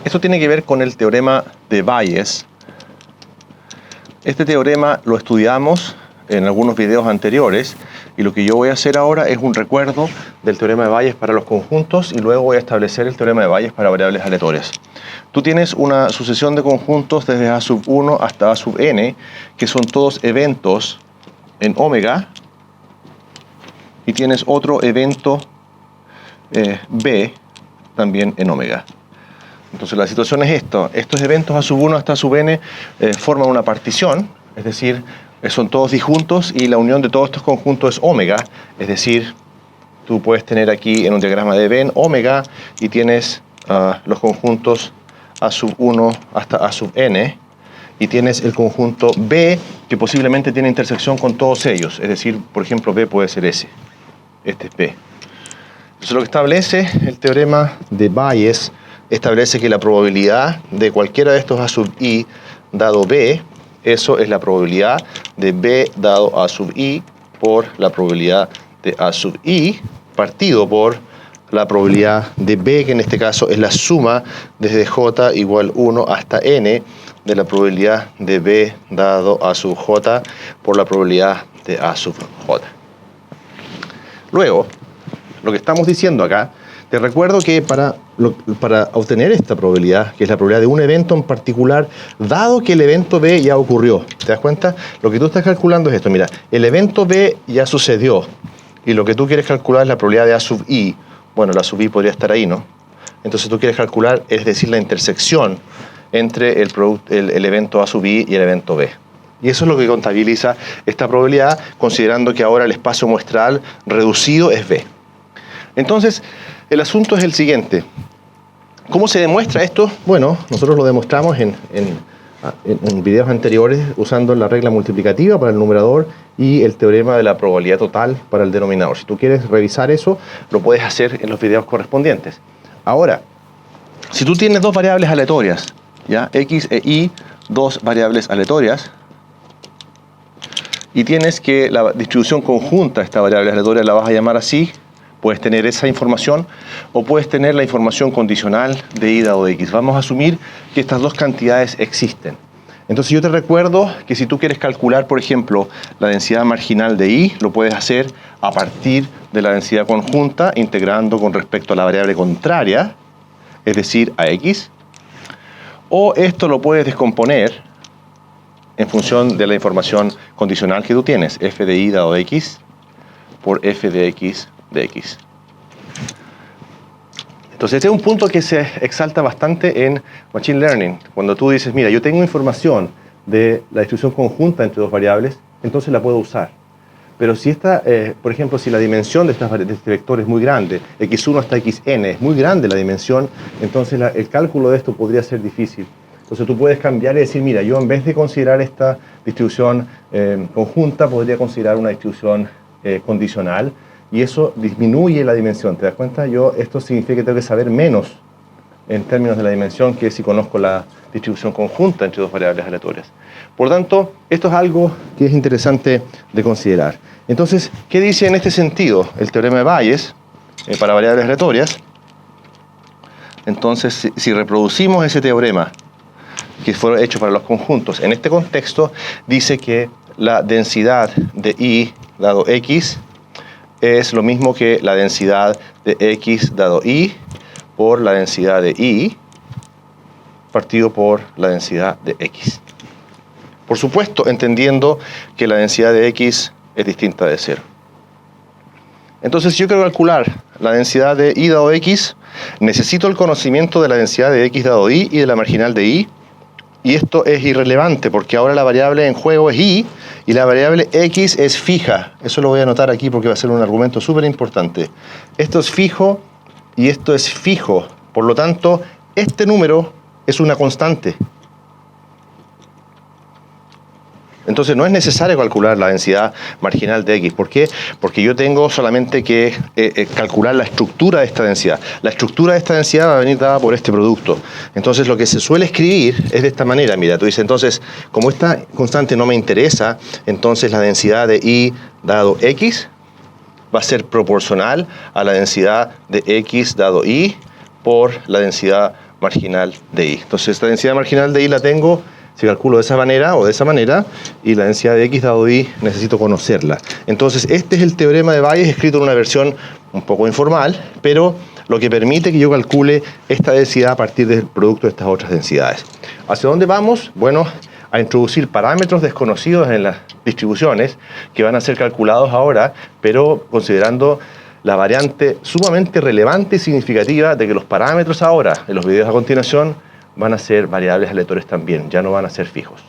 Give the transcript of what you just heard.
Esto tiene que ver con el teorema de Bayes. Este teorema lo estudiamos en algunos videos anteriores y lo que yo voy a hacer ahora es un recuerdo del teorema de Bayes para los conjuntos y luego voy a establecer el teorema de Bayes para variables aleatorias. Tú tienes una sucesión de conjuntos desde A sub 1 hasta A sub n, que son todos eventos en omega, y tienes otro evento b también en omega. Entonces la situación es esto: estos eventos A sub 1 hasta A sub n forman una partición, es decir, son todos disjuntos y la unión de todos estos conjuntos es omega, es decir, tú puedes tener aquí en un diagrama de Venn omega y tienes los conjuntos A sub 1 hasta A sub n y tienes el conjunto B que posiblemente tiene intersección con todos ellos, es decir, por ejemplo, B puede ser S, este es B. Entonces lo que establece el teorema de Bayes establece que la probabilidad de cualquiera de estos A sub i dado B, eso es la probabilidad de B dado A sub i por la probabilidad de A sub i partido por la probabilidad de B, que en este caso es la suma desde J igual 1 hasta N de la probabilidad de B dado A sub J por la probabilidad de A sub J. Luego, lo que estamos diciendo acá, te recuerdo que para obtener esta probabilidad, que es la probabilidad de un evento en particular, dado que el evento B ya ocurrió, ¿te das cuenta? Lo que tú estás calculando es esto, mira, el evento B ya sucedió, y lo que tú quieres calcular es la probabilidad de A sub i. Bueno, la sub i podría estar ahí, ¿no? Entonces tú quieres calcular, es decir, la intersección entre el evento A sub i y el evento B. Y eso es lo que contabiliza esta probabilidad, considerando que ahora el espacio muestral reducido es B. Entonces, el asunto es el siguiente. ¿Cómo se demuestra esto? Bueno, nosotros lo demostramos en videos anteriores usando la regla multiplicativa para el numerador y el teorema de la probabilidad total para el denominador. Si tú quieres revisar eso, lo puedes hacer en los videos correspondientes. Ahora, si tú tienes dos variables aleatorias, ¿ya? X e Y, dos variables aleatorias, y tienes que la distribución conjunta de esta variable aleatoria la vas a llamar así. Puedes tener esa información o puedes tener la información condicional de y dado de x. Vamos a asumir que estas dos cantidades existen. Entonces yo te recuerdo que si tú quieres calcular, por ejemplo, la densidad marginal de y, lo puedes hacer a partir de la densidad conjunta, integrando con respecto a la variable contraria, es decir, a x. O esto lo puedes descomponer en función de la información condicional que tú tienes, f de y dado de x por f de x de x. Entonces este es un punto que se exalta bastante en Machine Learning. Este tú dices, mira, yo tengo información de la distribución conjunta entre dos variables, entonces la puedo usar. Pero si por ejemplo, si la dimensión de este vector es muy grande, x1 hasta xn es muy grande la dimensión, entonces el cálculo de esto podría ser difícil. Entonces tú puedes cambiar y decir, mira, yo en vez de considerar esta distribución conjunta, podría considerar una distribución condicional, y eso disminuye la dimensión. ¿Te das cuenta? Esto significa que tengo que saber menos en términos de la dimensión que si conozco la distribución conjunta entre dos variables aleatorias. Por tanto, esto es algo que es interesante de considerar. Entonces, ¿qué dice en este sentido el teorema de Bayes para variables aleatorias? Entonces, si reproducimos ese teorema que fue hecho para los conjuntos, en este contexto dice que la densidad de y dado x es lo mismo que la densidad de x dado y por la densidad de y partido por la densidad de x. Por supuesto, entendiendo que la densidad de x es distinta de 0. Entonces, si yo quiero calcular la densidad de y dado x, necesito el conocimiento de la densidad de x dado y de la marginal de y. Y esto es irrelevante porque ahora la variable en juego es y la variable x es fija. Eso lo voy a anotar aquí porque va a ser un argumento súper importante. Esto es fijo y esto es fijo. Por lo tanto, este número es una constante. Entonces no es necesario calcular la densidad marginal de x. ¿Por qué? Porque yo tengo solamente que calcular la estructura de esta densidad. La estructura de esta densidad va a venir dada por este producto. Entonces lo que se suele escribir es de esta manera. Mira, tú dices, entonces, como esta constante no me interesa, entonces la densidad de y dado x va a ser proporcional a la densidad de x dado y por la densidad marginal de I. Entonces esta densidad marginal de I la tengo, si calculo de esa manera o de esa manera, y la densidad de X dado I necesito conocerla. Entonces este es el teorema de Bayes escrito en una versión un poco informal, pero lo que permite que yo calcule esta densidad a partir del producto de estas otras densidades. ¿Hacia dónde vamos? Bueno, a introducir parámetros desconocidos en las distribuciones que van a ser calculados ahora, pero considerando la variante sumamente relevante y significativa de que los parámetros ahora, en los videos a continuación, van a ser variables aleatorias también, ya no van a ser fijos.